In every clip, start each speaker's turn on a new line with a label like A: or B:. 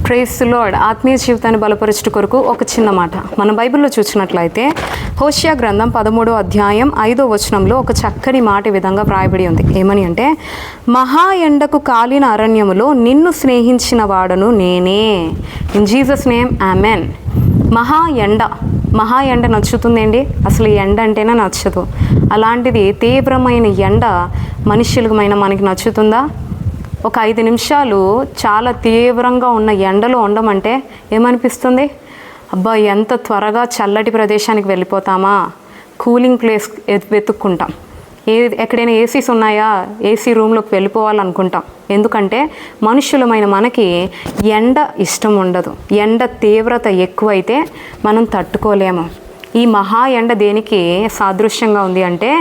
A: Praise the lord. ఆత్మీయ జీవితాన్ని బలపరచుట కొరకు ఒక చిన్న మాట. మన బైబిల్లో చూసినట్లయితే హోషియా గ్రంథం 13వ అధ్యాయం 5వ వచనంలో ఒక చక్కని మాట ఈ విధంగా వ్రాయబడి ఉంది. ఏమని అంటే, మహా ఎండకు కాలిన అరణ్యములో నిన్ను స్నేహించిన వాడను నేనే. In Jesus name amen. మహా ఎండ నచ్చుతుందండి? అసలు ఈ ఎండ అంటేనే నచ్చదు. అలాంటిది తీవ్రమైన ఎండ మనుష్యులమైన మనకి నచ్చుతుందా? ఒక 5 నిమిషాలు చాలా తీవ్రంగా ఉన్న ఎండలో ఉండమంటే ఏమనిపిస్తుంది? అబ్బా, ఎంత త్వరగా చల్లటి ప్రదేశానికి వెళ్ళిపోతామా, కూలింగ్ ప్లేస్ వెతుక్కుంటాం. ఎక్కడైనా ఏసీస్ ఉన్నాయా, ఏసీ రూమ్లోకి వెళ్ళిపోవాలనుకుంటాం. ఎందుకంటే మనుషులమైన మనకి ఎండ ఇష్టం ఉండదు. ఎండ తీవ్రత ఎక్కువైతే మనం తట్టుకోలేము. ఈ మహా ఎండ దేనికి సాదృశ్యంగా ఉంది అంటే,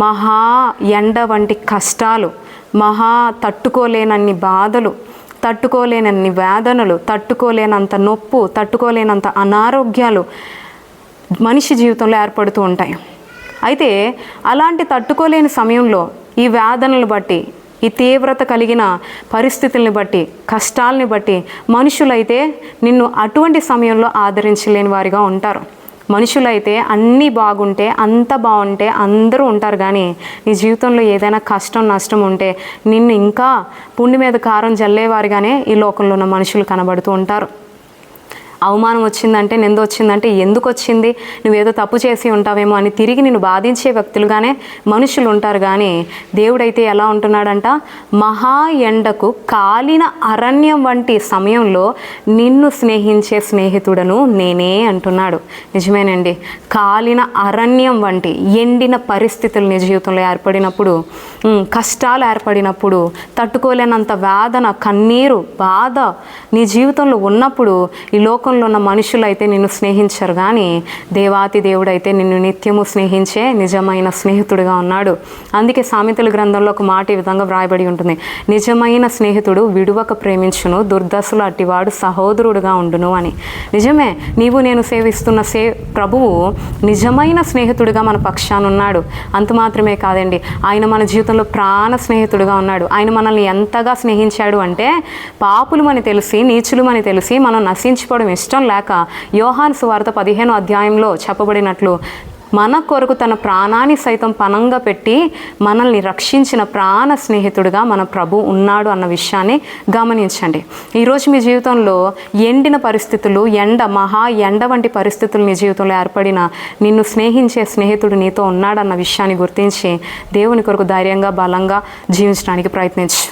A: మహా ఎండ వంటి కష్టాలు, మహా తట్టుకోలేనన్ని బాధలు, తట్టుకోలేనన్ని వేదనలు, తట్టుకోలేనంత నొప్పు, తట్టుకోలేనంత అనారోగ్యాలు మనిషి జీవితంలో ఏర్పడుతూ ఉంటాయి. అయితే అలాంటి తట్టుకోలేని సమయంలో ఈ వేదనలు బట్టి, ఈ తీవ్రత కలిగిన పరిస్థితుల్ని బట్టి, కష్టాలని బట్టి మనుషులైతే నిన్ను అటువంటి సమయంలో ఆదరించలేని వారిగా ఉంటారు. మనుషులైతే అన్నీ బాగుంటే, అంత బాగుంటే అందరూ ఉంటారు. కానీ నీ జీవితంలో ఏదైనా కష్టం, నష్టం ఉంటే నిన్ను ఇంకా పుండి మీద కారం జల్లేవారిగానే ఈ లోకంలో ఉన్న మనుషులు కనబడుతూ ఉంటారు. అవమానం వచ్చిందంటే, నింద వచ్చిందంటే ఎందుకు వచ్చింది, నువ్వేదో తప్పు చేసి ఉంటావేమో అని తిరిగి నిన్ను బాధించే వ్యక్తులుగానే మనుషులు ఉంటారు. కానీ దేవుడైతే ఎలా ఉంటున్నాడంట, మహా ఎండకు కాలిన అరణ్యం వంటి సమయంలో నిన్ను స్నేహించే స్నేహితుడను నేనే అంటున్నాడు. నిజమేనండి. కాలిన అరణ్యం వంటి ఎండిన పరిస్థితులు నీ జీవితంలో ఏర్పడినప్పుడు, కష్టాలు ఏర్పడినప్పుడు, తట్టుకోలేనంత వేదన, కన్నీరు, బాధ నీ జీవితంలో ఉన్నప్పుడు ఈ లోకంలో ఉన్న మనుషులు అయితే నిన్ను స్నేహించరు. కానీ దేవాతి దేవుడైతే నిన్ను నిత్యము స్నేహించే నిజమైన స్నేహితుడిగా ఉన్నాడు. అందుకే సామెతల గ్రంథంలో ఒక మాట ఈ విధంగా వ్రాయబడి ఉంటుంది, నిజమైన స్నేహితుడు విడువక ప్రేమించును, దుర్దశలు అట్టివాడు సహోదరుడుగా ఉండును అని. నిజమే, నీవు నేను సేవిస్తున్న ప్రభువు నిజమైన స్నేహితుడిగా మన పక్షాన ఉన్నాడు. అంత మాత్రమే కాదండి, ఆయన మన జీవితంలో ప్రాణ స్నేహితుడిగా ఉన్నాడు. ఆయన మనల్ని ఎంతగా స్నేహించాడు అంటే, పాపులమని తెలిసి, నీచులమని తెలిసి మనం నశించుకోవడం ఇష్టం లేక యోహాను సువార్త 15వ అధ్యాయంలో చెప్పబడినట్లు మన కొరకు తన ప్రాణాన్ని సైతం పణంగా పెట్టి మనల్ని రక్షించిన ప్రాణ స్నేహితుడిగా మన ప్రభు ఉన్నాడు అన్న విషయాన్ని గమనించండి. ఈరోజు మీ జీవితంలో ఎండిన పరిస్థితులు, మహా ఎండ వంటి పరిస్థితులు మీ జీవితంలో ఏర్పడిన నిన్ను స్నేహించే స్నేహితుడు నీతో ఉన్నాడన్న విషయాన్ని గుర్తించి దేవుని కొరకు ధైర్యంగా, బలంగా జీవించడానికి ప్రయత్నించు.